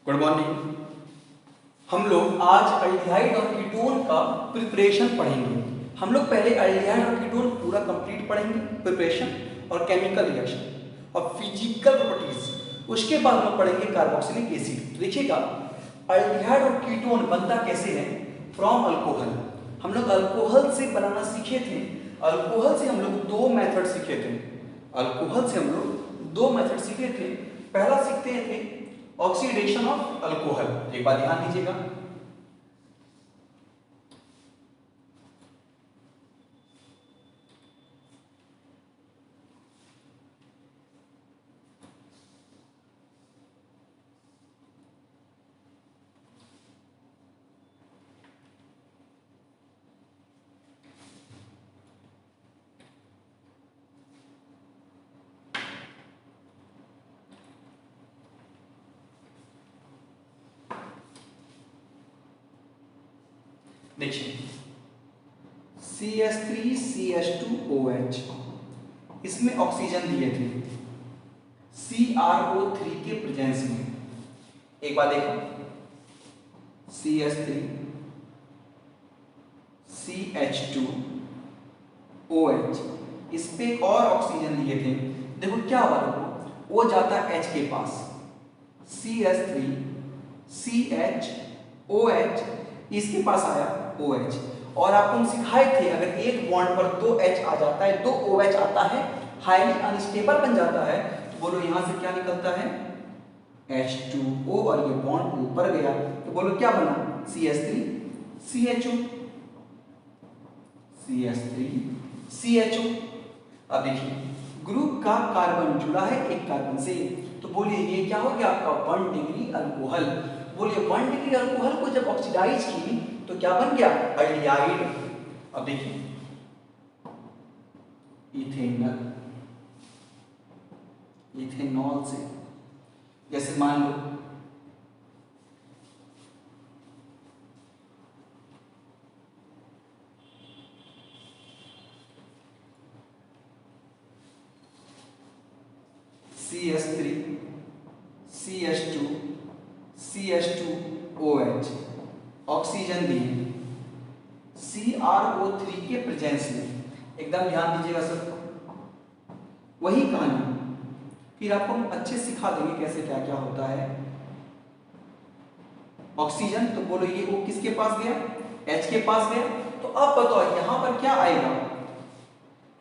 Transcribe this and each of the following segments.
Good morning. हम लोग आज एल्डिहाइड और कीटोन का प्रिपरेशन पढ़ेंगे। हम लोग पहले एल्डिहाइड और कीटोन पूरा कंप्लीट पढ़ेंगे, प्रिपरेशन और केमिकल रिएक्शन और फिजिकल प्रॉपर्टीज। उसके बाद हम लोग पढ़ेंगे कार्बोक्सिलिक एसिड। तो देखिएगा, एल्डिहाइड और कीटोन बनता कैसे है? From alcohol. हम लोग अल्कोहल से बनाना सीखे थे। अल्कोहल से हम लोग दो मेथड सीखे थे। अल्कोहल से हम लोग दो मेथड सीखे थे। पहला सीखते थे ऑक्सीडेशन ऑफ अल्कोहल। एक बार ध्यान दीजिएगा, देखिए CH3CH2OH, इसमें ऑक्सीजन दिए थे CrO3 के प्रेजेंस में। एक बार देखो, CH3CH2OH, इस पे एक और ऑक्सीजन दिए थे। देखो क्या हुआ, वो जाता है H के पास, CH3CHOH, इसके पास आया OH। और आपको सिखाए थे अगर एक बॉन्ड पर दो H आ जाता है, दो OH आता है, हाईली अनस्टेबल बन जाता है, तो बोलो यहां से क्या निकलता है? H2O, और ये बॉन्ड ऊपर गया तो बोलो क्या बना? CH3CHO, CH3CHO। अब देखिए, ग्रुप का कार्बन जुड़ा है एक कार्बन से, तो बोलिए ये क्या हो गया आपका? 1 डिग्री अल्कोहल। बोलिए 1 डिग्री अल्कोहल को जब ऑक्सीडाइज की तो क्या बन गया? एल्डिहाइड। अब देखिए, इथेनॉल, इथेनॉल से जैसे मान लो CH3CH2CH2OH ऑक्सीजन दी CrO3 के प्रेजेंस में। एकदम ध्यान दीजिएगा सर, वही कहानी फिर आपको हम अच्छे सिखा देंगे कैसे क्या क्या होता है। ऑक्सीजन, तो बोलो ये वो किसके पास गया? H के पास गया। तो अब बताओ यहां पर क्या आएगा?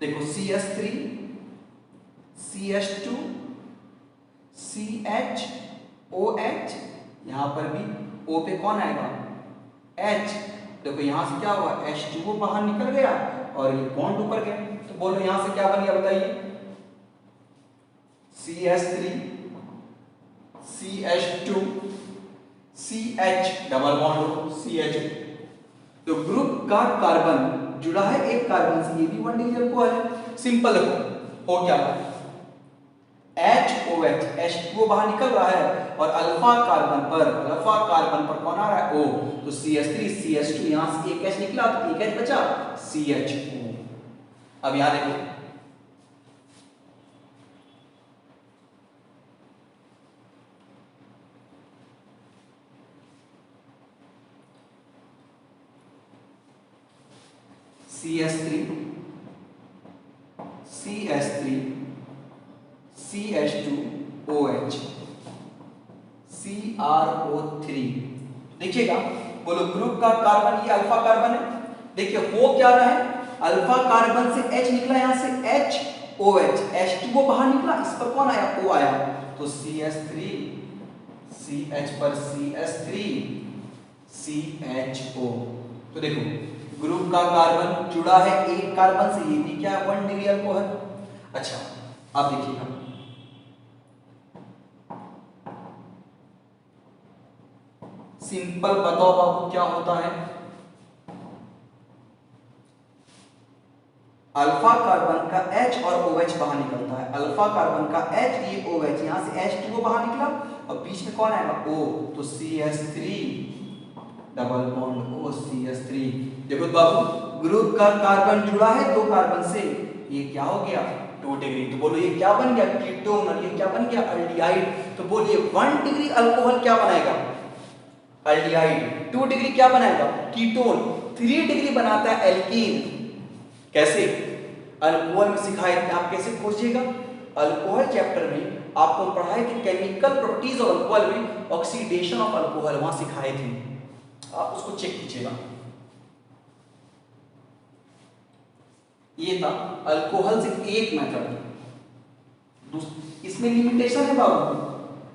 देखो CH3CH2CHOH, यहां पर भी O पे कौन आएगा? H। देखो यहां से क्या हुआ? H2O बाहर निकल गया और ये बॉन्ड ऊपर गया, तो बोलो यहां से क्या बन गया बताइए? CH3CH2CH, double bond CH। तो ग्रुप का कार्बन जुड़ा है एक कार्बन से, ये भी 1 डिग्री अल्कोहल है। सिंपल देखो हो क्या, HOH, H2O बाहर निकल रहा है और अल्फा कार्बन पर कौन आ रहा है? O। तो CH3CH2, यहां से एक H निकला तो एक H बचा, CHO। अब यहां देखो, CH3CH2OH CrO3। देखिएगा, बोलो ग्रुप का कार्बन, ये अल्फा कार्बन है। देखिए हो क्या रहा है? अल्फा कार्बन से H निकला, यहां से HOH, H2O बाहर निकला, इस पर कौन आया? O आया। तो CH3 CH पर CH3CHO। तो देखो ग्रुप का कार्बन जुड़ा है एक कार्बन से, ये भी क्या है? 1 डिग्री अल्कोहल। अच्छा अब देखिएगा, सिंपल बताओ बाबू क्या होता है? अल्फा कार्बन का H और OH बाहर निकलता है। अल्फा कार्बन का H, ये OH, यहां से H2O बाहर निकला और बीच में कौन आएगा? O। तो CH3 double bond O, CH3। देखो बाबू, ग्रुप का कार्बन जुड़ा है दो कार्बन से, ये क्या हो गया? 2 डिग्री। तो बोलो ये क्या बन गया, कीटोन, और ये क्या बन गया, अल्डिहाइड। तो बोलिए 1 डिग्री अल्कोहल क्या बनाएगा, अल्डिहाइड। 2 डिग्री क्या बनाएगा, कीटोन। 3 डिग्री बनाता है एल्कीन। कैसे, अल्कोहल में सिखाए थे, आप कैसे खोजिएगा, अल्कोहल चैप्टर में आपको पढ़ाए थे केमिकल प्रॉपर्टीज ऑफ अल्कोहल में ऑक्सीडेशन ऑफ अल्कोहल, वहां सिखाए थे, आप उसको चेक कीजिएगा। ये था अल्कोहल से एक मेथड। इसमें लिमिटेशन है बाबू,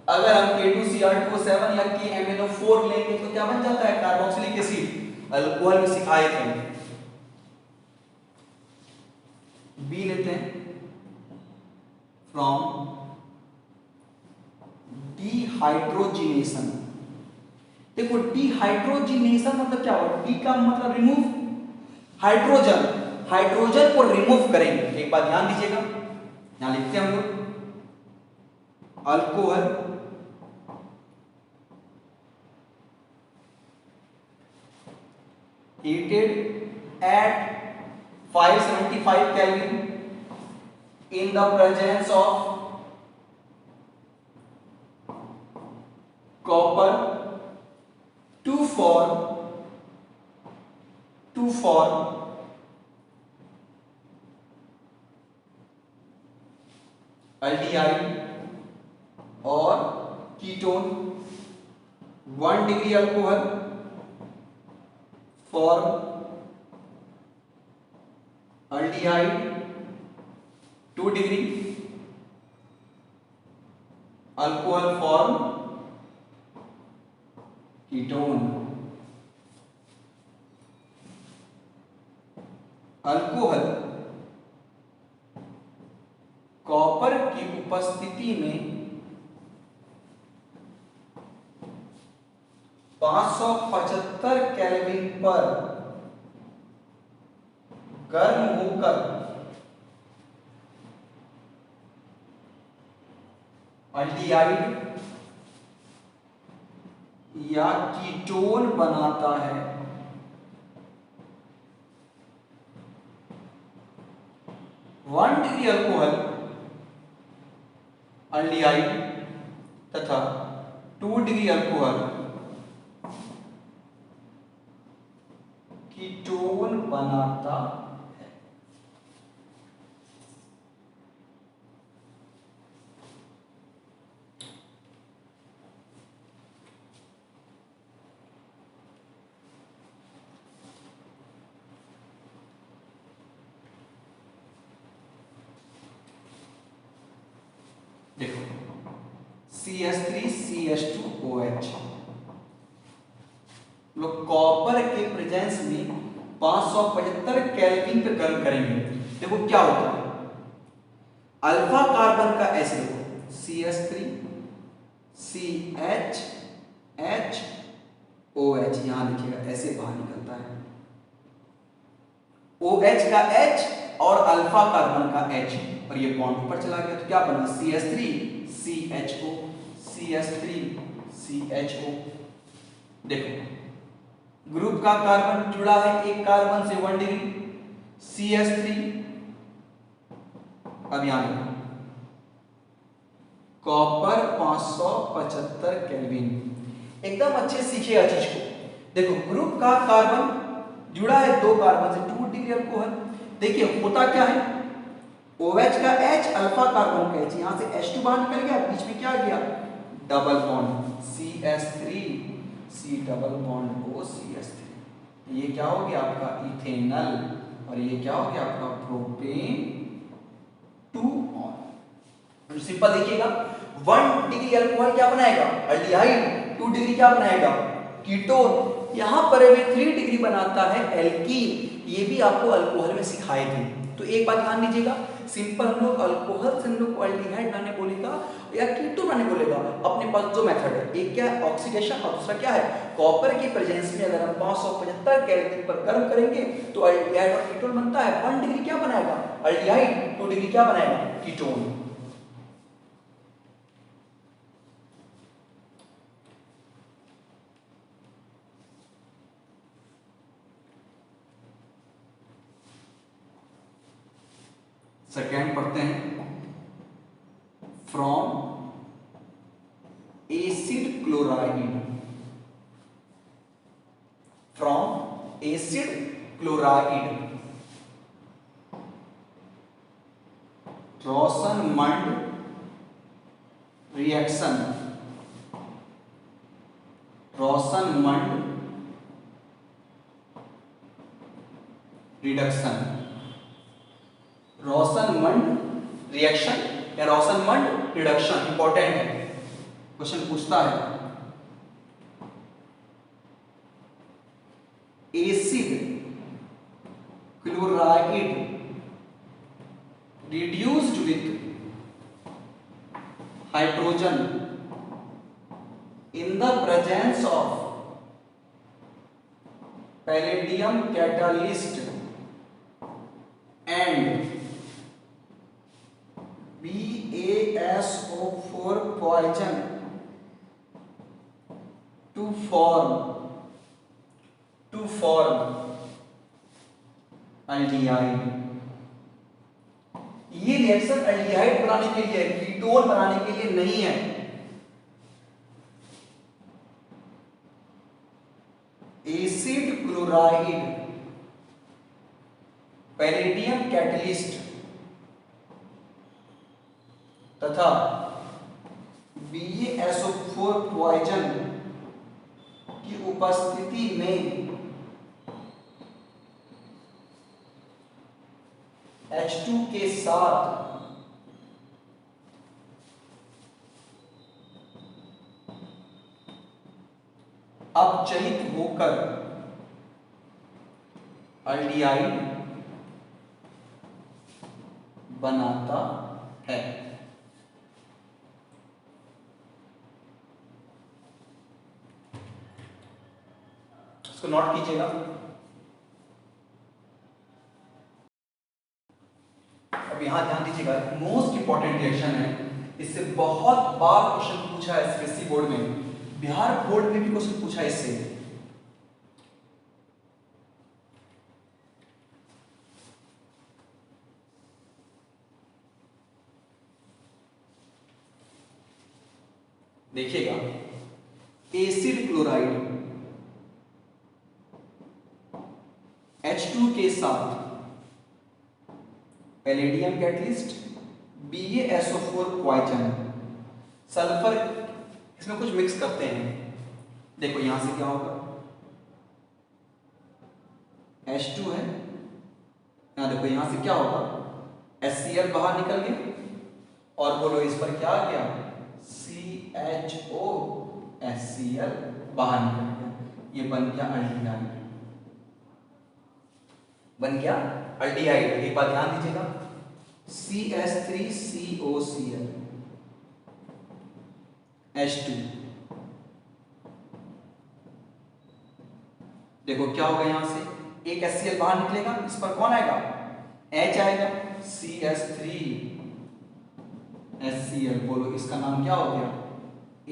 अगर हम K2Cr2O7 या KMnO4 लेंगे तो क्या बन जाता है, कार्बोक्सिलिक एसिड। अल्कोहल में सिखाए थे। बी लेते हैं, फ्रॉम डिहाइड्रोजिनेशन। देखो डिहाइड्रोजिनेशन मतलब क्या होगा, डी का मतलब रिमूव, हाइड्रोजन, हाइड्रोजन को रिमूव करेंगे। एक बात ध्यान दीजिएगा, यहां लिखते हैं हम लोग, alcohol heated at 575 Kelvin in the presence of copper to form aldehyde और ketone. 1 degree alcohol form aldehyde, 2 degree alcohol form ketone. Alcohol copper की उपस्थिति में 575 केल्विन पर गर्म होकर अल्डिहाइड या कीटोन बनाता है। 1 डिग्री अल्कोहल अल्डिहाइड तथा 2 डिग्री अल्कोहल कीटोन बनाता है। देखो CH3CH2OH लोग कॉपर के प्रेजेंस में 575 केल्विन पे गर्म करेंगे। देखो क्या होता है, अल्फा कार्बन का एसिड देखो CH3CHHOH, यहां लिखिएगा ऐसे बाहर निकलता है, OH का H और अल्फा कार्बन का H, और ये बॉन्ड ऊपर चला गया तो क्या बना, CH3CHO, CH3CHO। देखो ग्रुप का कार्बन जुड़ा है एक कार्बन से 1 डिग्री, CH3। अब यहां कॉपर 575 केल्विन। एकदम अच्छे सीखिएगा चीज को। देखो ग्रुप का कार्बन जुड़ा है 2 कार्बन से, 2 डिग्री अल्कोहल। देखिए होता क्या है, OH का H अल्फा कार्बन का H, यहां से H2 बाहर निकल गया, बीच में क्या गया, double bond CH3 C double bond O CH3। ये क्या हो गया आपका इथेनल, और ये क्या हो गया आपका प्रोपेन 2 ऑन। सिंपल देखिएगा, 1 डिग्री अल्कोहल क्या बनाएगा, अल्डिहाइड। 2 डिग्री क्या बनाएगा, कीटोन। यहां पर भी 3 डिग्री बनाता है एल्कीन। ये भी आपको अल्कोहल में सिखाए थे। तो एक बात ध्यान दीजिएगा, सिंपल हम लोग अल्कोहल से हम लोग को अल्डिहाइड बनाने बोलेगा या कीटोन बनाने बोलेगा, अपने पास दो मेथड है, एक क्या है ऑक्सीडेशन और दूसरा क्या है, कॉपर की प्रेजेंस में अगर हम 575 केल्विन पर गर्म करेंगे तो अल्डिहाइड और कीटोन बनता है। 1 डिग्री क्या बनाएगा, अल्डिहाइड, 2 डिग्री क्या बनाएगा, कीटोन। सेकेंड पढ़ते हैं, from acid chloride, from acid chloride Rosenmund reaction, Rosenmund reduction, Rosenmund reaction या रोसनमंड रिडक्शन इंपॉर्टेंट है, क्वेश्चन पूछता है acid chloride reduced with hydrogen in the presence of palladium catalyst and BaSO4 poison to form aldehyde। ये reaction aldehyde बनाने के लिए, ketone बनाने के लिए नहीं है। एसिड क्लोराइड पैलेडियम कैटलिस्ट तथा BaSO4 पॉइजन की उपस्थिति में H2 के साथ अपचयित होकर एल्डिहाइड बनाता है। इसको नोट कीजिएगा। अब यहां ध्यान दीजिएगा, मोस्ट इंपॉर्टेंट रिएक्शन है, इससे बहुत बार क्वेश्चन पूछा है एसपीएससी बोर्ड में, बिहार बोर्ड में भी क्वेश्चन पूछा है इससे। देखिएगा, एसिड क्लोराइड H2 के साथ palladium catalyst BaSO4 poison, sulphur, इसमें कुछ मिक्स करते हैं। देखो यहां से क्या होगा, H2 है, यहां देखो यहां से क्या होगा, HCl बाहर निकल गया और बोलो इस पर क्या आ गया, CHO, HCl बाहर निकल गया, ये बन गया एल्डिहाइड, बन गया एल्डिहाइड। एक बात ध्यान दीजिएगा, CH3COCl H2, देखो क्या होगा, यहां से एक HCl बाहर निकलेगा, इस पर कौन आएगा, H आएगा, CH3HCl, बोलो इसका नाम क्या हो गया,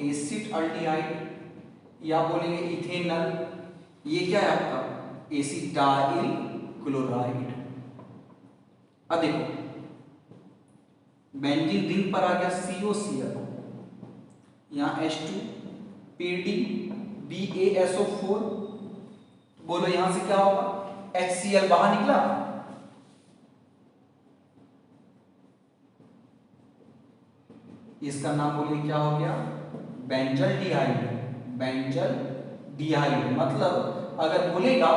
एसिड एल्डिहाइड, या बोलेंगे इथेनॉल, ये क्या है आपका एसिटाइल क्लोराइड। अब देखो बेंजीन रिंग पर आ गया COCl, यहां H2 PD BaSO4, बोलो यहां से क्या होगा, HCl बाहर निकला, इसका नाम बोलिए क्या हो गया, बेंजल डिहाइड, बेंजल डिहाइड। मतलब अगर बोलेगा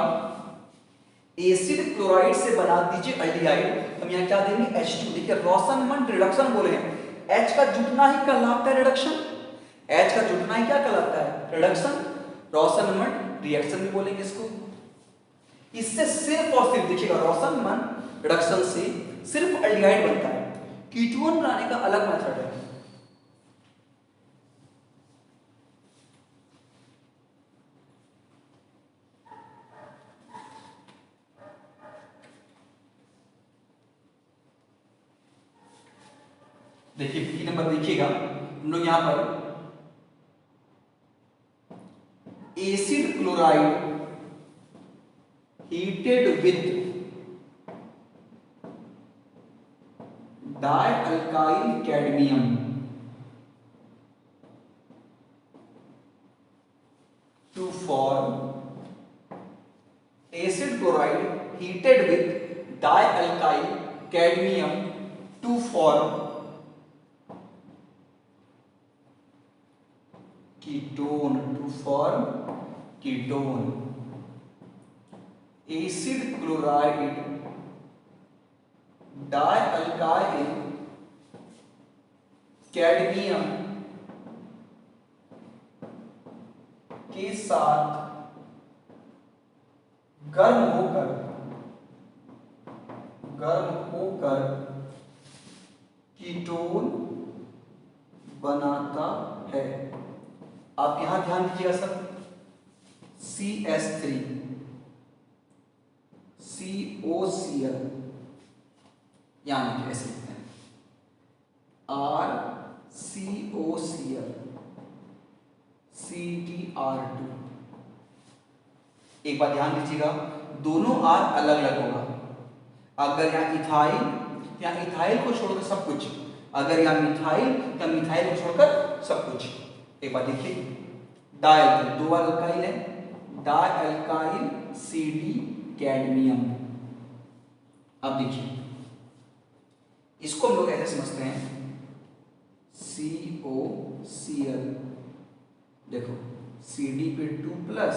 एसिड क्लोराइड से बना दीजिए एल्डिहाइड, हम यहाँ क्या देंगे H2। देखिए रोसनमंड रिडक्शन बोले हैं, H का जुटना ही कहलाता है रिडक्शन, H का जुटना ही क्या कहलाता है, रिडक्शन। रोसनमंड रिएक्शन भी बोलेंगे इसको। इससे सिर्फ और सिर्फ देखिएगा, रोसनमंड रिडक्शन से सिर्फ एल्डिहाइड बनता है, कीटोन बनाने का अलग मेथड है। देखिए बी नंबर देखिएगा, हम लोग यहां पर acid chloride heated with dialkyl cadmium to form acid chloride heated with dialkyl cadmium to form ketone acid chloride dialkyl cadmium के साथ गर्म होकर कीटोन बनाता है। आप यहां ध्यान दीजिएगा सब, CH3 COCl यानी कैसे लिखते हैं RCOCl CTR2। एक बात ध्यान दीजिएगा, दोनों R अलग अलग होगा। अगर यहाँ इथाइल को छोड़कर सब कुछ, अगर यहाँ मिथाइल या मिथाइल को छोड़कर सब कुछ। एक बात देखिए, डाइअल्काइल, दो अल्काइल है, डाइअल्काइल CD कैडमियम। अब देखिए इसको हम लोग ऐसे समझते हैं COCl, देखो CD पे 2+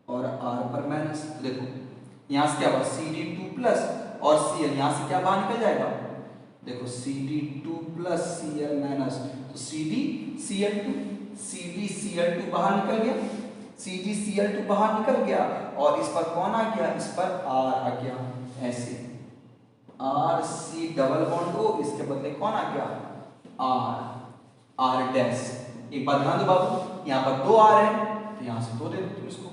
और R पर माइनस। देखो यहां से क्या हुआ, CD2+ और Cl, यहां से क्या बाहर निकल जाएगा, देखो CD2+ Cl माइनस, तो CDCl2 बाहर निकल गया, CDCl2 बाहर निकल गया और इस पर कौन आ गया, इस पर R आ गया, ऐसे RC डबल बॉन्ड हो, इसके बदले कौन आ गया, R डैश। एक बात ध्यान दो बाबू, यहाँ पर 2 R है तो यहाँ से 2 दे दो तुम इसको,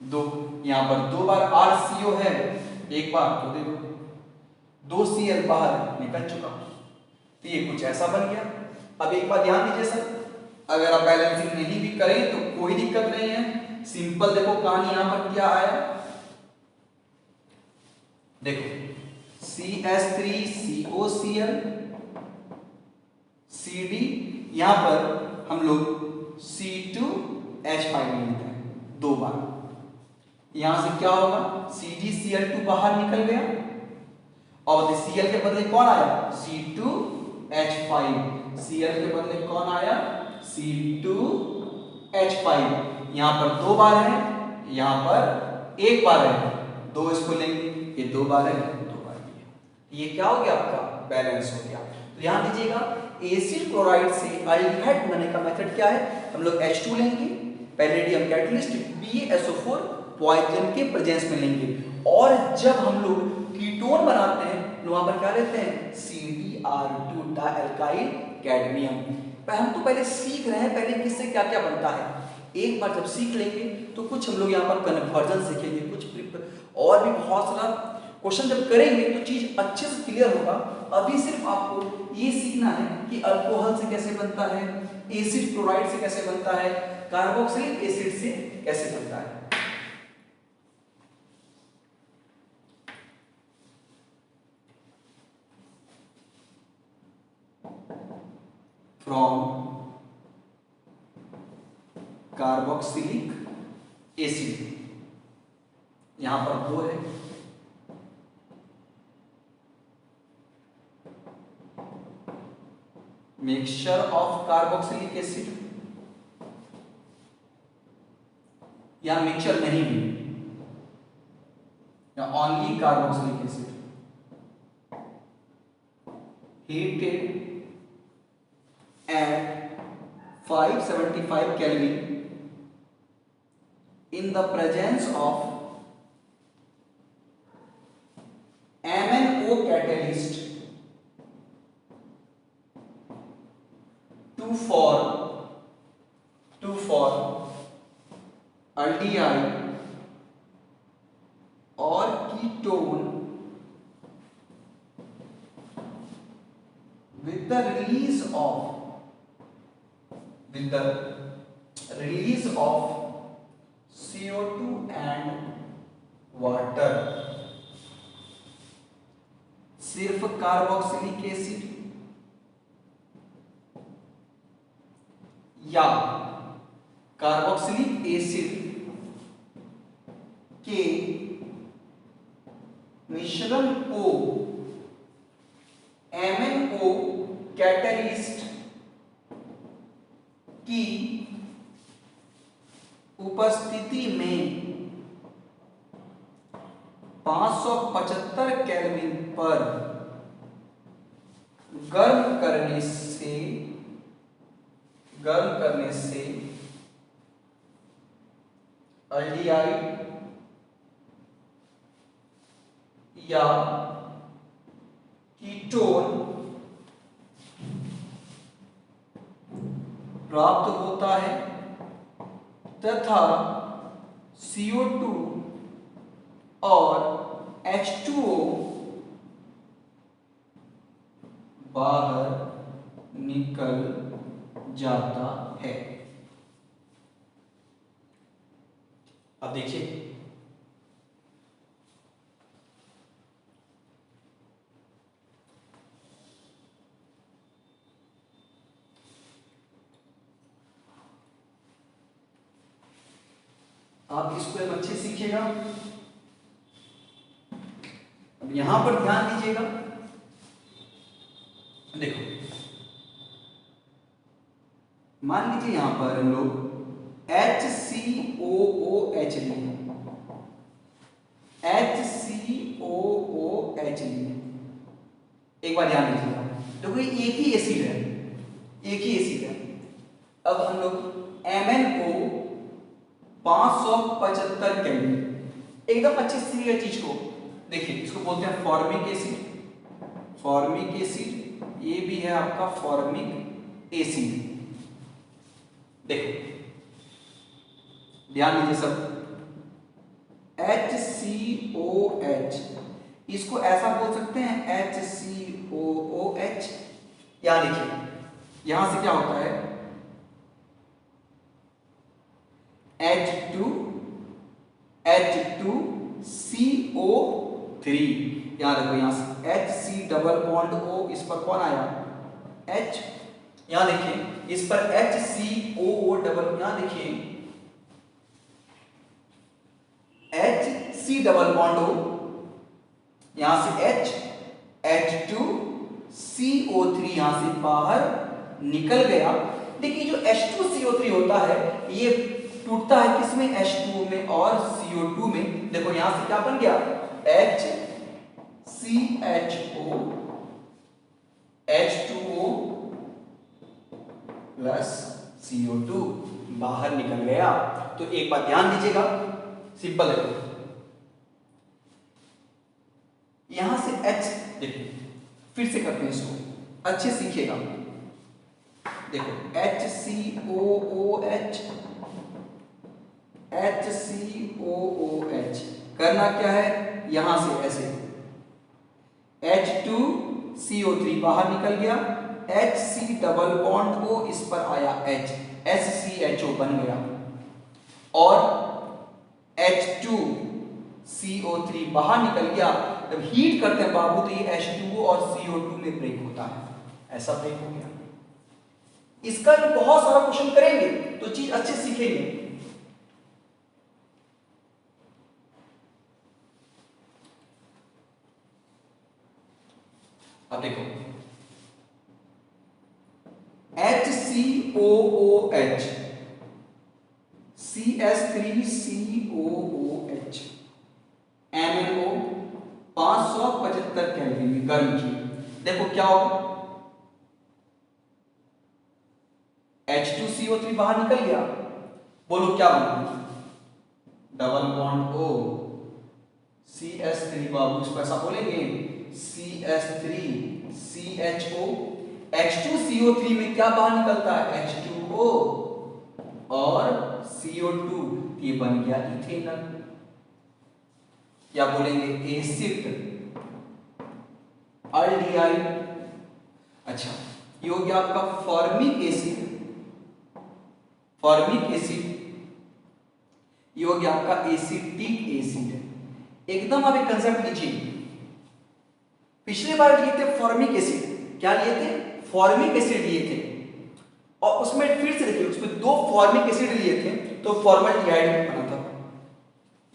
2, यहाँ पर 2 बार RCO है, एक बार तो दे दो, 2 Cl बाहर निकल चुका, तो ये कुछ ऐसा बन गया। अब एक बात ध्यान दीजिए सर, अगर आप बैलेंसिंग नहीं भी करें तो कोई दिक्कत नहीं है, सिंपल देखो कहानी यहाँ पर क्या आया, देखो CH3COCl CD, यहां पर हम लोग C2H5 लेते हैं 2 बार, यहां से क्या होगा, CgCl2 बाहर निकल गया और Cl के बदले कौन आया, C2H5, Cl के बदले कौन आया, C2H5। यहां पर 2 बार है, यहां पर 1 बार है, 2 इसको लेंगे, ये 2 बार है, 2 बार है, ये क्या हो गया आपका, बैलेंस हो गया। तो ध्यान दीजिएगा, एसिड क्लोराइड से अल्डिहाइड बनाने का मेथड क्या है, हम लोग H2 लेंगे, पैलेडियम कैटलिस्ट, BaSO4 पॉइजन के प्रेजेंस में लेंगे, और जब हम लोग कीटोन बनाते हैं तो वहां पर क्या लेते हैं, CdR2 डाइअल्काइल कैडमियम। हम तो पहले सीख रहे हैं, पहले किससे क्या क्या बनता है, एक बार जब सीख लेंगे तो कुछ हम लोग यहाँ पर कन्वर्जन सीखेंगे, कुछ और भी बहुत सारा क्वेश्चन जब करेंगे तो चीज अच्छे से क्लियर होगा। अभी सिर्फ आपको ये सीखना है कि अल्कोहल से कैसे बनता है, एसिड क्लोराइड से कैसे बनता है, कार्बोक्सिलिक एसिड से कैसे बनता है। फ्रॉम कार्बोक्सिलिक एसिड, यहां पर 2 है, मिक्सचर ऑफ कार्बोक्सिलिक एसिड, या मिक्सचर नहीं भी, या only carboxylic acid, heated at 575 Kelvin in the presence of MnO catalyst to form aldehyde or ketone with the release of CO2 and water। सिर्फ carboxylic acid या carboxylic acid के मिश्रण को MnO catalyst की उपस्थिति में 575 केल्विन पर गर्म करने से अल्डिहाइड या कीटोन प्राप्त होता है तथा CO2 और H2O बाहर निकल जाता है। अब देखिए आप इसको एक अच्छे सीखिएगा। अब यहां पर ध्यान दीजिएगा, देखो मान लीजिए यहां पर हम लोग HCOOH लिए, HCOOH लिए। एक बार ध्यान दीजिएगा, देखो ये एक ही एसिड है, एक ही एसिड है। अब हम लोग MnO 575 केल्विन, एकदम अच्छे से सीखिए चीज को। देखिए इसको बोलते हैं फॉर्मिक एसिड, फॉर्मिक एसिड, ये भी है आपका फॉर्मिक एसिड। देखो ध्यान दीजिए सब, HCOH, इसको ऐसा बोल सकते हैं HCOOH। या देखिए यहां से क्या होता है H2CO3। यहां देखो, यहां से HC डबल बॉन्ड O, इस पर कौन आया H, यहां देखिए इस पर HCOO डबल, यहां देखिए HC डबल बॉन्ड O, यहां से H, H2CO3 यहां से बाहर निकल गया। देखिए जो H2CO3 होता है ये टूटता है किसमें, H2O में और CO2 में। देखो यहां से क्या बन गया HCHO, H2O प्लस CO2 बाहर निकल गया। तो एक बात ध्यान दीजिएगा, सिंपल है। यहां से H, देखिए फिर से करते हैं इसको, अच्छे सीखिएगा। देखो HCOOH, HCOOH करना क्या है, यहां से ऐसे H2CO3 बाहर निकल गया, HC डबल बॉन्ड O, इस पर आया H, SCHO बन गया, और H2CO3 बाहर निकल गया। जब हीट करते हैं बाबू तो ये H2O और CO2 में ब्रेक होता है, ऐसा ब्रेक हो गया। इसका भी बहुत सारा क्वेश्चन करेंगे तो चीज अच्छे सीखेंगे। अब देखो HCOOH, CS3COOH, MnO 575 केल्विन में गर्म किए। देखो क्या होगा, H2CO3 बाहर निकल गया, बोलो क्या बना, डबल बॉन्ड O, CS3 बाबू, इसको ऐसा बोलेंगे CS3CHO, H2CO3 में क्या बाहर निकलता है H2O और CO2, ये बन गया इथेनॉल, या बोलेंगे एसिड अल्डिहाइड। अच्छा ये हो गया आपका फॉर्मिक एसिड, फॉर्मिक एसिड, ये हो गया आपका एसिटिक एसिड। एकदम आप एक कंसेप्ट लीजिए, पिछली बार लिए थे फॉर्मिक एसिड, क्या लिए थे, फॉर्मिक एसिड लिए थे, और उसमें फिर से देखिए उसमें 2 फॉर्मिक एसिड लिए थे तो फॉर्मल्डिहाइड बना था।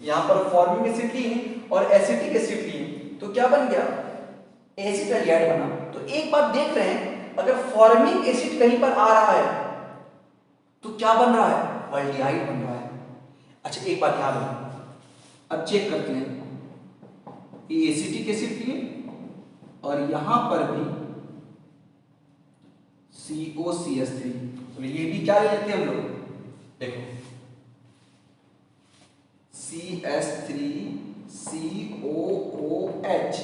यहां पर फॉर्मिक एसिड लिए और एसिटिक एसिड लिए तो क्या बन गया, एसिटाल्डिहाइड बना। तो एक बात देख रहे हैं, अगर फॉर्मिक एसिड कहीं पर आ रहा है तो क्या बन रहा है, अल्डिहाइड बन रहा है। अच्छा एक बात याद रखना, अब चेक करते हैं, ये एसिटिक एसिड लिए और यहां पर भी COCH3, तो ये भी क्या ले लेते हैं हम लोग, देखो CH3COOH,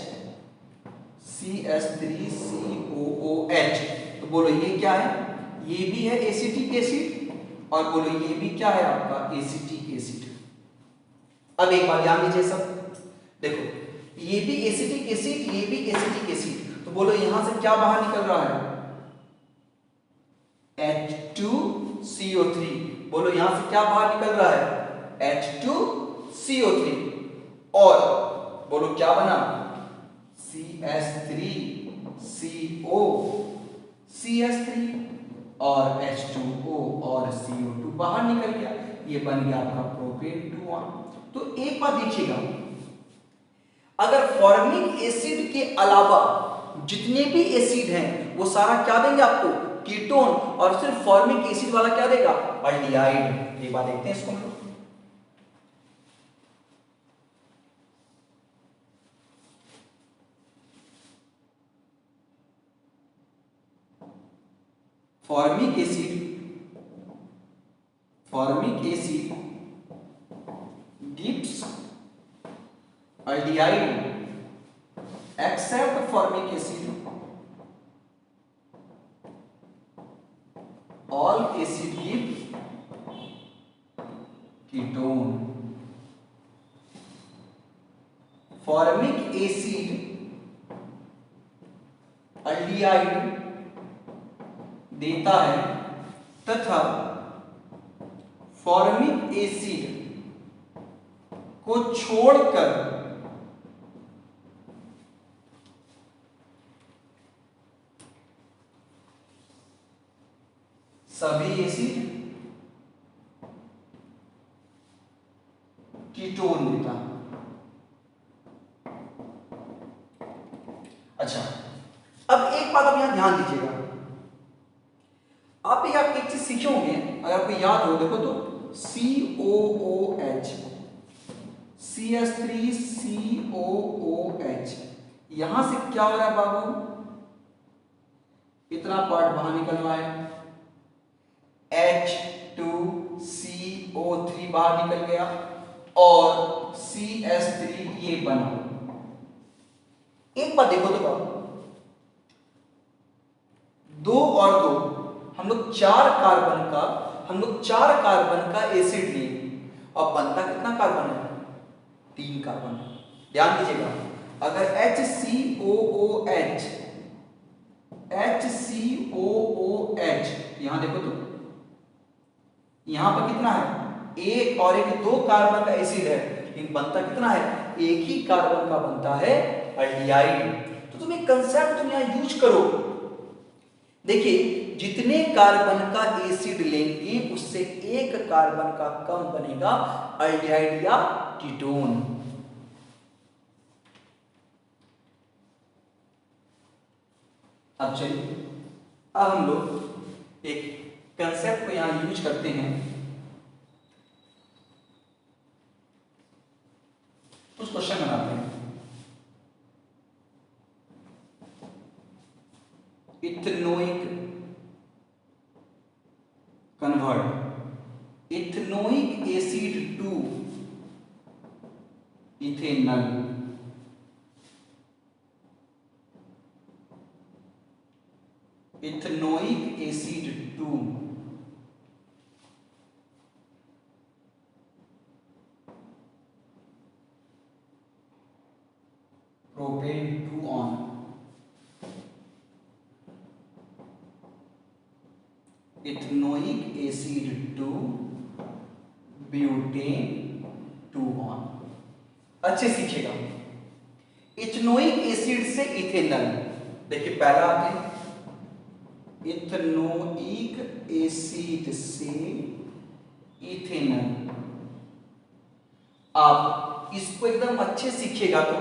CH3COOH, तो बोलो ये क्या है, ये भी है एसिटिक एसिड, और बोलो ये भी क्या है आपका एसिटिक एसिड। अब एक बात ध्यान दीजिए सब, देखो ये भी एसिटिक एसिड, ये भी एसिटिक एसिड, तो बोलो यहां से क्या बाहर निकल रहा है, H2CO3, बोलो यहां से क्या बाहर निकल रहा है, H2CO3, और बोलो क्या बना, CH3CO CH3 और H2O और CO2 बाहर निकल गया, ये बन गया आपका प्रोपेन 2 तो एक बात देखिएगा, अगर फॉर्मिक एसिड के अलावा जितने भी एसिड हैं वो सारा क्या देंगे आपको, कीटोन, और सिर्फ फॉर्मिक एसिड वाला क्या देगा, अल्डिहाइड। एक बात देखते हैं इसको हम लोग, formic acid gives aldehyde except formic acid, all acid give ketone। Formic acid aldehyde देता है तथा फॉर्मिक एसिड को छोड़कर सभी एसिड कीटोन देता है। अच्छा अब एक बात आप यहां ध्यान दीजिएगा, आप एक चीज सीखे होंगे, अगर आपको याद हो, देखो तो COOH, CH3COOH, यहां से क्या हो रहा है बाबू, इतना पार्ट बाहर निकल रहा है, H2CO3 बाहर निकल गया और CH3 ये बना। एक बात देखो तो बाबू, 2 और 2 हम लोग 4 कार्बन का एसिड लिए और बनता कितना कार्बन है, 3 कार्बन। ध्यान दीजिएगा, अगर HCOOH यहां देखो तो यहां पर कितना है, 1 और 1 2 कार्बन का एसिड है, लेकिन बनता कितना है, 1 ही कार्बन का बनता है अल्डिहाइड। तो तुम एक कंसेप्ट तुम यहां यूज करो, देखिए जितने कार्बन का एसिड लेंगे उससे 1 कार्बन का कम बनेगा अल्डिहाइड या कीटोन। अब चलिए, अब हम लोग एक कंसेप्ट को यहां यूज करते हैं, कुछ क्वेश्चन बनाते हैं। Ethanoic convert ethanoic acid to ethanol, ethanoic acid to propane 2 ethanoic acid to butane 2 अच्छे सीखिएगा, इथेनोइक एसिड से इथेनॉल। देखिए पहला आते हैं इथेनोइक एसिड से इथेनॉल। आप इसको एकदम अच्छे सीखिएगा तो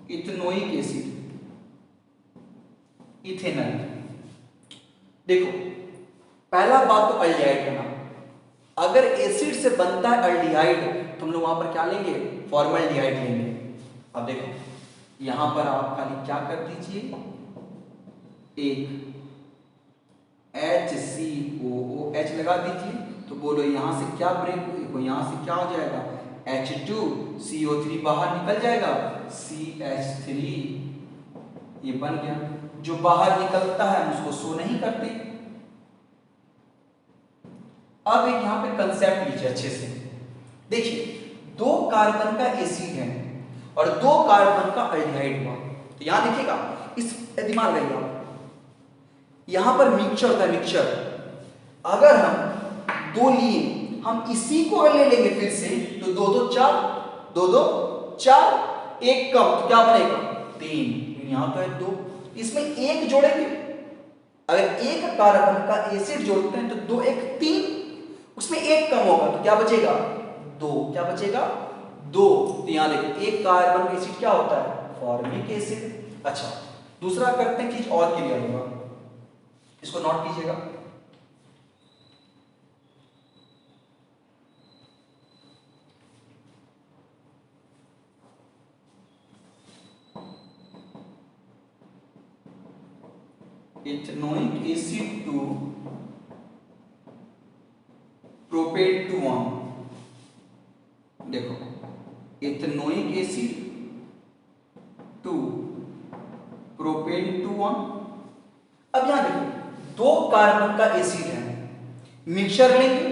इथेनोइक एसिड इथेनॉल। देखो पहला बात तो अल्डिहाइड का नाम, अगर एसिड से बनता है अल्डिहाइड तो हम लोग वहां पर क्या लेंगे, फॉर्मल्डिहाइड लेंगे। अब देखो यहां पर आप खाली क्या कर दीजिए, एक HCOOH लगा दीजिए, तो बोलो यहां से क्या ब्रेक, यहां से क्या हो जाएगा, H2CO3 बाहर निकल जाएगा, CH3 ये बन गया। जो बाहर निकलता है हम उसको शो नहीं करते। अब एक यहां पे कंसेप्ट लीजिए अच्छे से, देखिए दो कार्बन का एसिड है और दो कार्बन का अल्डिहाइड हुआ, तो यहां देखिएगा इस दिमाग रहिएगा आप, यहां पर मिक्सचर होता है मिक्सचर। अगर हम दो लिए, हम इसी को ले लेंगे फिर से, तो दो दो चार, दो दो चार, एक कम तो क्या बनेगा, तीन। यहां तो है दो, इसमें एक जोड़ेंगे, अगर एक कार्बन का एसिड जोड़ते हैं तो दो एक तीन, उसमें एक कम होगा तो क्या बचेगा, दो। क्या बचेगा, दो। तो यहां देखिए एक कार्बन का एसिड क्या होता है, फॉर्मिक एसिड। अच्छा दूसरा करते हैं, चीज और क्लियर होगा, इसको नोट कीजिएगा। Ethanoic acid to propan two one. देखो ethanoic acid to propan two one. अब यहां देखो दो कार्बन का एसिड है, मिक्सचर लेंगे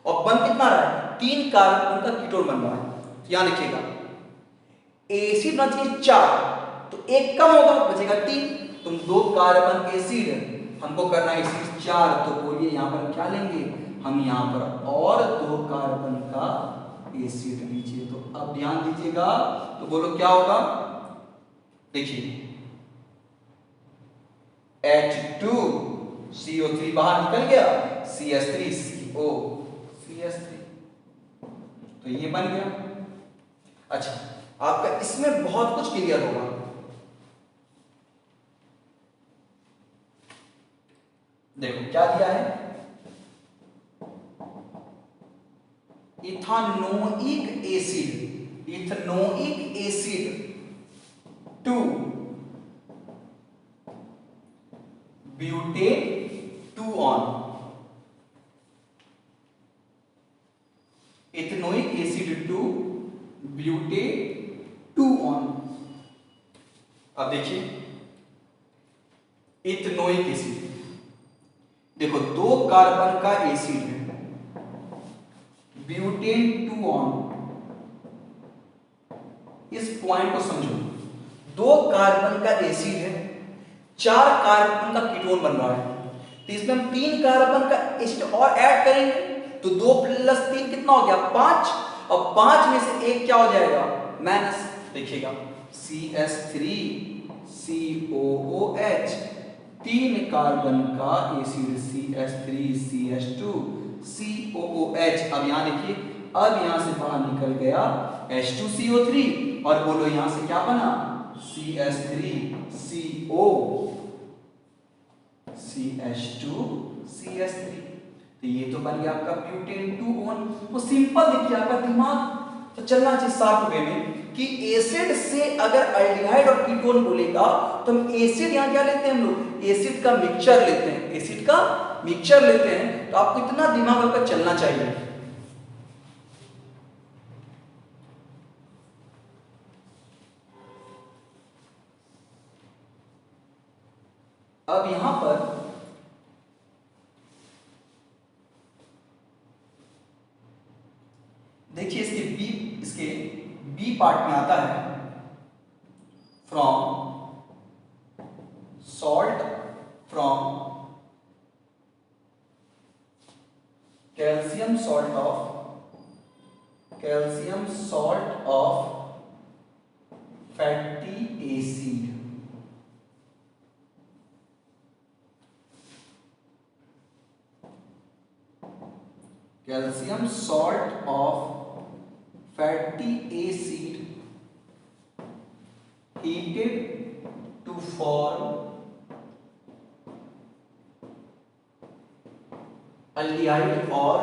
और बन कितना रहा है, तीन कार्बन का कीटोन बन रहा है। यहां लिखिएगा एसिड ना चाहिए चार, तो एक कम होगा बचेगा तीन। तुम दो कार्बन एसिड हमको करना है एसिड चार, तो बोलिए यहां पर क्या लेंगे हम, यहां पर और दो कार्बन का एसिड लीजिए। तो अब ध्यान दीजिएगा, तो बोलो क्या होगा, देखिए H2CO3 बाहर निकल गया, CH3CO CH3, तो ये बन गया। अच्छा आपका इसमें बहुत कुछ क्लियर होगा। देखो क्या दिया है, ethanoic acid, ethanoic acid to butane two on, ethanoic acid to butane two on. अब देखिए इथेनोइक एसिड, देखो दो कार्बन का एसिड है, ब्यूटेन टू ऑन, इस पॉइंट को समझो, दो कार्बन का एसिड है, चार कार्बन का कीटोन बन रहा है, तो इसमें हम तीन कार्बन का एसिड और ऐड करेंगे, तो दो प्लस तीन कितना हो गया, पांच, और पांच में से एक क्या हो जाएगा, माइनस। देखिएगा CH3COOH, तीन कार्बन का एसिड CH3CH2COOH। अब यहां देखिए, अब यहां से बाहर निकल गया H2CO3, और बोलो यहां से क्या बना, CH3CO CH2CH3, तो ये तो बन गया आपका ब्यूटेन 2 तो सिंपल देखिए, आपका दिमाग तो चलना चाहिए साफ वे में कि एसिड से अगर अल्डिहाइड और कीटोन बोलेगा तो हम एसिड यहां क्या लेते हैं, हम लोग एसिड का मिक्सचर लेते हैं, एसिड का मिक्सचर लेते हैं। तो आपको इतना दिमाग आपका चलना चाहिए। अब यहां पर देखिए इसके बी पार्ट में आता है, from salt from calcium salt of calcium salt of fatty acid, calcium salt of fatty acid heated to form aldehyde or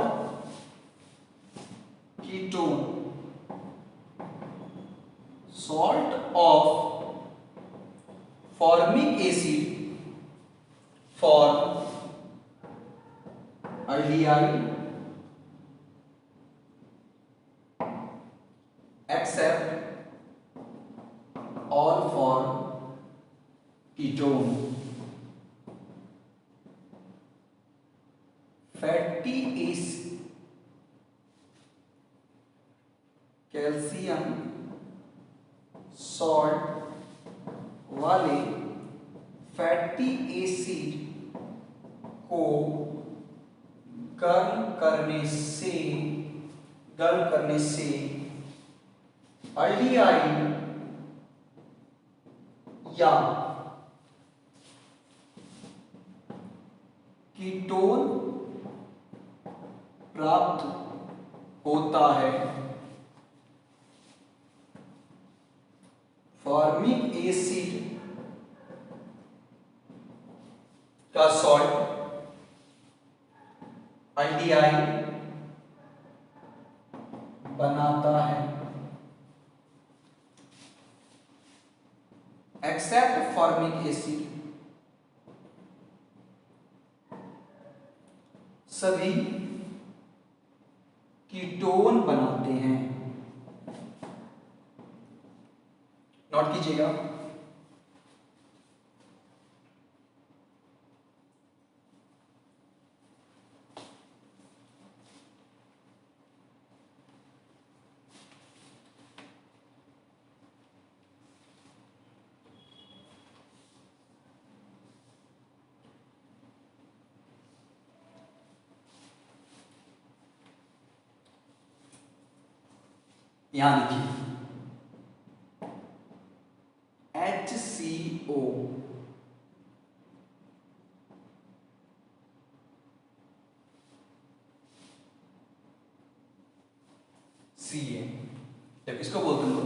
ketone. Salt of formic acid form aldehyde except all form ketone. Fatty acid, calcium salt वाले fatty acid को गर्म करने से aldehyde या ketone प्राप्त होता है। Formic acid का सॉल्ट एल्डिहाइड बनाता है, एक्सेप्ट फॉर्मिक एसिड सभी कीटोन बनाते हैं। नोट कीजिएगा, यहां लिखिए HCO Ca, जब इसको बोलते हैं लोग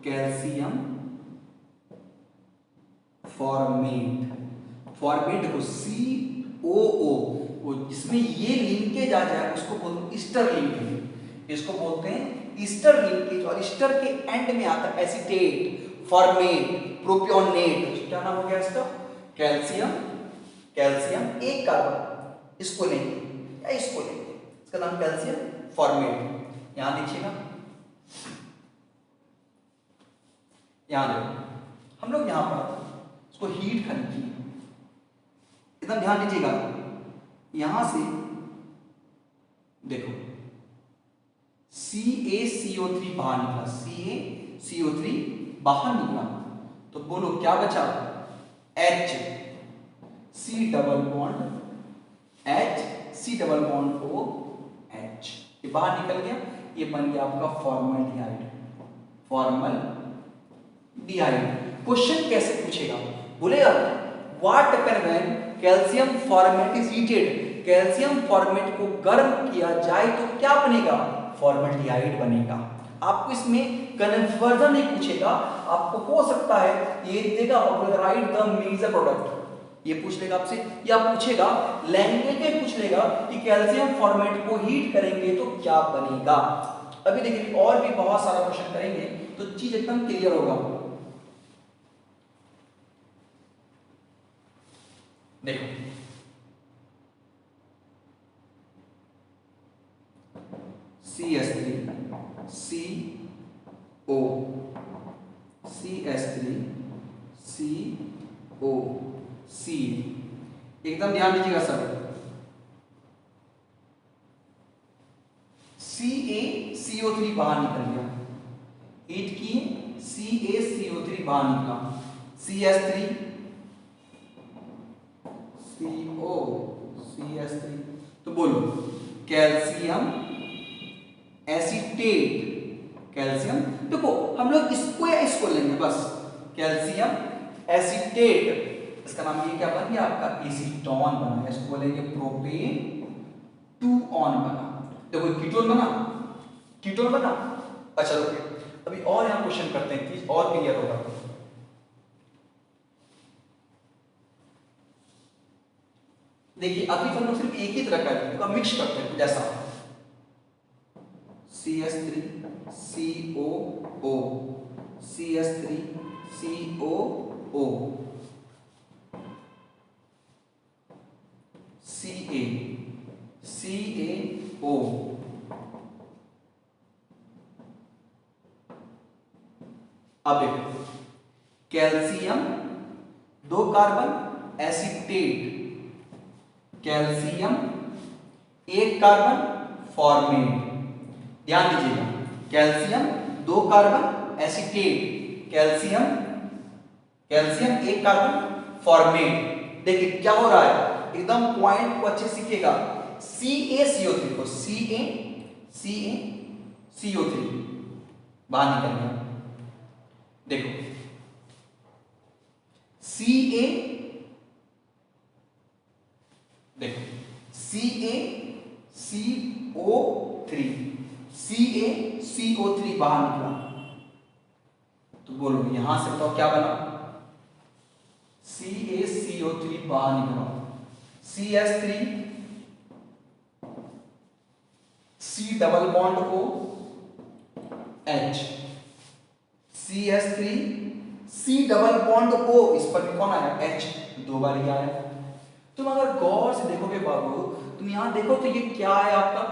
कैल्शियम फॉर्मेट। फॉर्मेट देखो COO, वो जिसमें ये लिंकेज आ जाए उसको बोलते हैं ईस्टर लिंकेज। इसको बोलते हैं ईस्टर लिंकेज, और ईस्टर के एंड में आता है एसीटेट, फॉर्मेट, प्रोपियोनेट। क्या नाम हो गया इसका? कैल्शियम, कैल्शियम एक कार्बन, इसको लेंगे या इसको लेंगे, इसका नाम कैल्शियम फॉर्मेट। यहां देखिएगा, यहां देखो, हम लोग यहां पर इसको हीट करनी चाहिए। एकदम ध्यान दीजिएगा, यहां से देखो CaCO3 बाहर निकला, CaCO3 बाहर निकला, तो बोलो क्या बचा? H, C double bond H, C double bond O H, ये बाहर निकल गया, ये बन गया आपका फॉर्मल्डिहाइड। फॉर्मल्डिहाइड क्वेश्चन कैसे पूछेगा? बोलेगा what happen when calcium formate is heated, calcium formate को गर्म किया जाए तो क्या बनेगा? फॉर्मल्डिहाइड बनेगा। आपको इसमें कन्वर्जन नहीं पूछेगा, आपको हो सकता है ये देगा राइट द मेजर प्रोडक्ट, ये पूछ लेगा आपसे, या पूछेगा लैंग्वेज में पूछ लेगा कि कैल्शियम फॉर्मेट को हीट करेंगे तो क्या बनेगा। अभी देखिए और भी बहुत सारा क्वेश्चन करेंगे तो चीज एकदम क्लियर होगा। देखो CH3 CO, CH3 CO C, एकदम ध्यान दीजिएगा सर। CaCO3 बाहर निकल गया, हीट किए CaCO3 बाहर निकला, CH3 CO CH3, तो बोलो कैल्शियम एसीटेट कैल्शियम, देखो हम लोग इसको या इसको लेंगे बस, कैल्शियम एसीटेट, इसका नाम ये क्या बन गया आपका एसीटोन बना, इसको बोलेंगे प्रोपेन 2 ऑन बना। देखो कीटोन बना, कीटोन बना। अच्छा रुकिए, अभी और यहाँ क्वेश्चन करते हैं कि और क्लियर होगा। देखिए अभी तो हम लोग सिर्फ एक ही तरह का है, मिक्स करते हैं जैसा CH3COO, CH3COO, CaCaO, अब देखो calcium 2 carbon acetate, calcium 1 carbon format, ध्यान दीजिएगा calcium 2 carbon acetate, calcium calcium 1 carbon format. देखिए क्या हो रहा है, एकदम पॉइंट को अच्छे सीखिएगा, CaCO3 को CaCO3 बाहर निकल गया, देखो Ca, देखो CaCO3 बाहर निकला, तो बोलो यहां से बताओ क्या बना, CaCO3 बाहर निकला, CH3 C double bond O H, CH3 C double bond O, इस पर भी कौन आया H, 2 बार ही आया। तुम अगर गौर से देखोगे बाबू, तुम यहां देखो तो ये क्या है आपका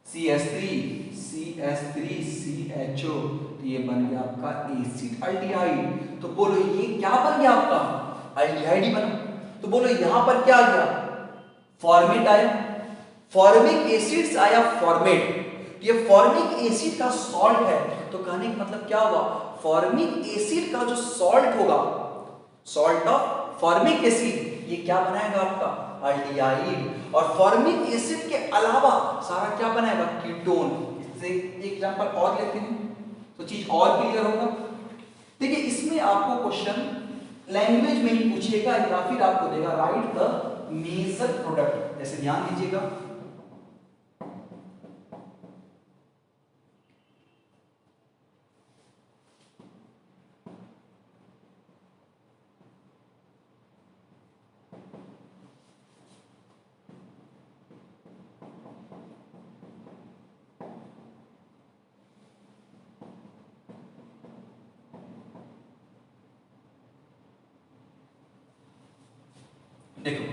CH3 CHO, तो ये बन गया आपका एसिड अल्डिहाइड। तो बोलो ये क्या बन गया आपका अल्डिहाइड ही बना। तो बोलो यहां पर क्या आ गया, फॉर्मेट आया, फॉर्मिक एसिड्स आया फॉर्मेट, ये फॉर्मिक एसिड का सॉल्ट है, तो कहने का मतलब क्या हुआ, फॉर्मिक एसिड का जो सॉल्ट होगा, सॉल्ट ऑफ फॉर्मिक एसिड, ये क्या बनाएगा आपका अल्डिहाइड। और फॉर्मिक एसिड के अलावा सारा क्या बनाएगा कीटोन। इससे एक एग्जांपल और लेते हैं तो चीज और क्लियर होगा। देखिए इसमें आपको क्वेश्चन लैंग्वेज में ही पूछेगा या फिर आपको देगा राइट द मेजर प्रोडक्ट, जैसे ध्यान दीजिएगा देखो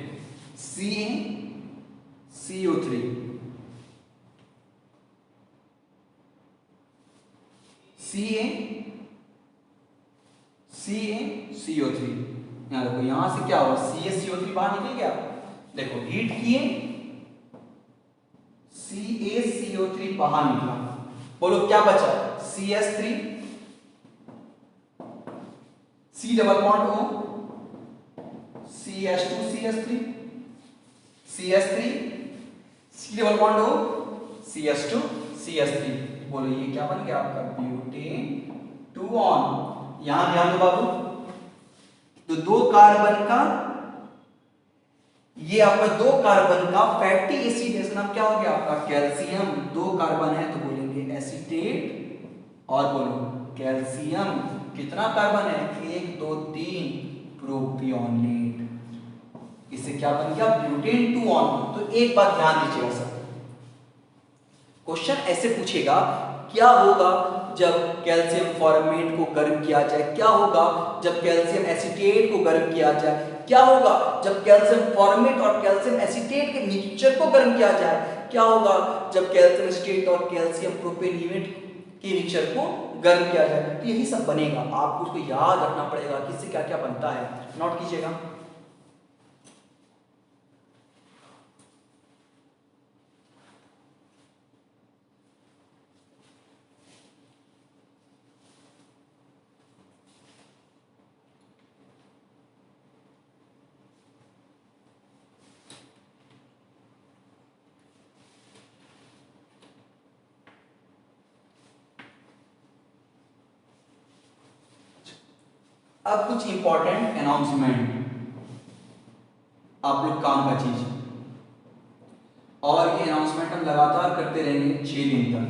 CaCO3 CaCO3, यहाँ देखो यहां से क्या हुआ CaCO3 बाहर निकल गया, देखो हीट किए CaCO3 बाहर निकला, बोलो क्या बचा CH3 C double bond O CH2 CH3 CH3 C double bond O CH2 CH3, बोलो ये क्या बन गया आपका ब्यूटेन 2 ऑन। यहां ध्यान दो बाबू, तो 2 कार्बन का, ये आपका 2 कार्बन का फैटी एसिड है, इसका नाम क्या हो गया आपका कैल्शियम, 2 कार्बन है तो बोलेंगे एसीटेट, और बोलो कैल्शियम कितना कार्बन है 1 2 3 प्रोपियोनेट, इससे क्या बन गया ब्यूटेन 2 ऑन। तो एक बात ध्यान दीजिएगा सर, क्वेश्चन ऐसे पूछेगा क्या होगा जब कैल्शियम फॉर्मेट को गर्म किया जाए, क्या होगा जब कैल्शियम एसीटेट को गर्म किया जाए, क्या होगा जब कैल्शियम फॉर्मेट और कैल्शियम एसीटेट के मिक्सचर को गर्म किया जाए, क्या होगा जब कैल्शियम एसीटेट और कैल्शियम प्रोपेनहेट के मिक्सचर को गर्म किया जाए। तो यही सब बनेगा, आपको उसको याद रखना पड़ेगा किससे क्या क्या बनता है, नोट कीजिएगा। अब कुछ इंपॉर्टेंट अनाउंसमेंट, आप लोग काम का चीज, और ये अनाउंसमेंट हम लगातार करते रहेंगे 6 दिन तक।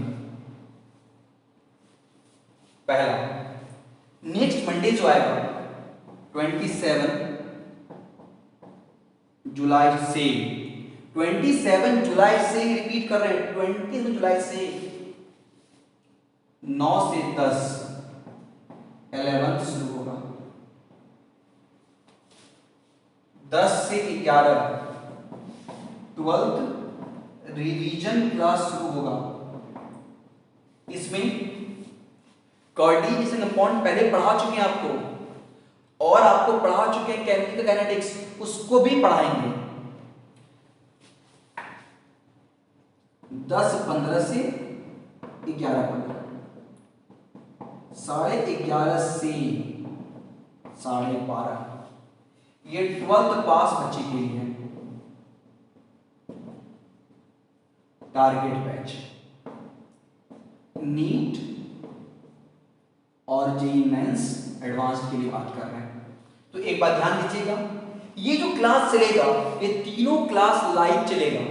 पहला, नेक्स्ट मंडे जो आएगा 27 जुलाई से, 27 जुलाई से, रिपीट कर रहे हैं 27 जुलाई से 9 से 10 11 शुरू होगा, 10 से 11 12th रिवीजन क्लास शुरू होगा। इसमें कोऑर्डिनेशन कंपाउंड पहले पढ़ा चुके हैं आपको, और आपको पढ़ा चुके हैं केमिकल काइनेटिक्स, उसको भी पढ़ाएंगे। 10-15 से 11-15, 11:30 से 12:30, ये 12th पास बच्चे के लिए है। टारगेट बैच नीट और जेईई मेंस एडवांस के लिए बात कर रहे हैं। तो एक बात ध्यान दीजिएगा, ये जो क्लास चलेगा ये तीनों क्लास लाइव चलेगा,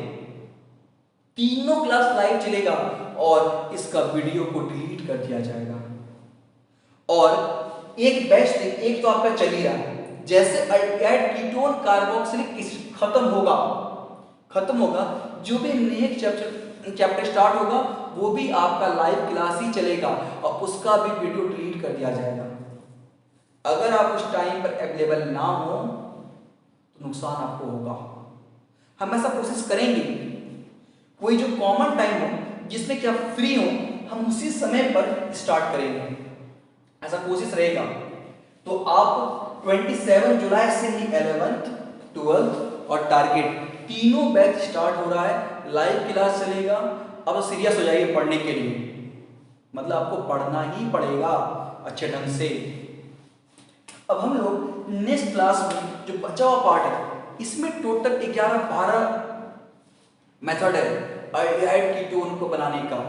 तीनों क्लास लाइव चलेगा, और इसका वीडियो को डिलीट कर दिया जाएगा। और एक बैच, एक तो आपका चल ही रहा है, जैसे अल्डिहाइड कीटोन कार्बोक्सिलिक खत्म होगा, जो भी नेक्स्ट चैप्टर स्टार्ट होगा वो भी आपका लाइव क्लास ही चलेगा, और उसका भी वीडियो डिलीट कर दिया जाएगा। अगर आप उस टाइम पर अवेलेबल ना हो तो नुकसान आपको होगा। हम ऐसा कोशिश करेंगे कोई जो कॉमन टाइम हो जिसमें कि आप फ्री हो, हम उसी समय पर स्टार्ट करेंगे, ऐसा कोशिश रहेगा। तो आप 27 जुलाई से ही 11th 12th और टारगेट तीनों बैच स्टार्ट हो रहा है, लाइव क्लास चलेगा। अब सीरियस हो जाइए पढ़ने के लिए, मतलब आपको पढ़ना ही पड़ेगा अच्छे ढंग से। अब हम लोग नेक्स्ट क्लास में जो बचा हुआ पार्ट है, इसमें टोटल 11-12 मेथड है अल्डिहाइड कीटोन को बनाने का।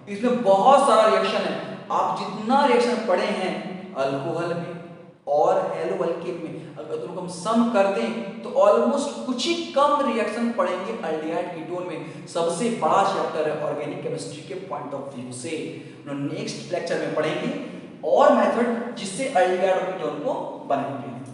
इसमें बहुत सारा रिएक्शन है, आप जितना रिएक्शन पढ़े हैं अल्कोहल में और हेलो अल्केन में, अगर तुमको हम सम कर दें तो ऑलमोस्ट कुछ ही कम रिएक्शन पढ़ेंगे अल्डिहाइड कीटोन में। सबसे बड़ा चैप्टर है ऑर्गेनिक केमिस्ट्री के पॉइंट ऑफ व्यू से। नेक्स्ट लेक्चर में पढ़ेंगे और मेथड जिससे अल्डिहाइड कीटोन को बनाएंगे।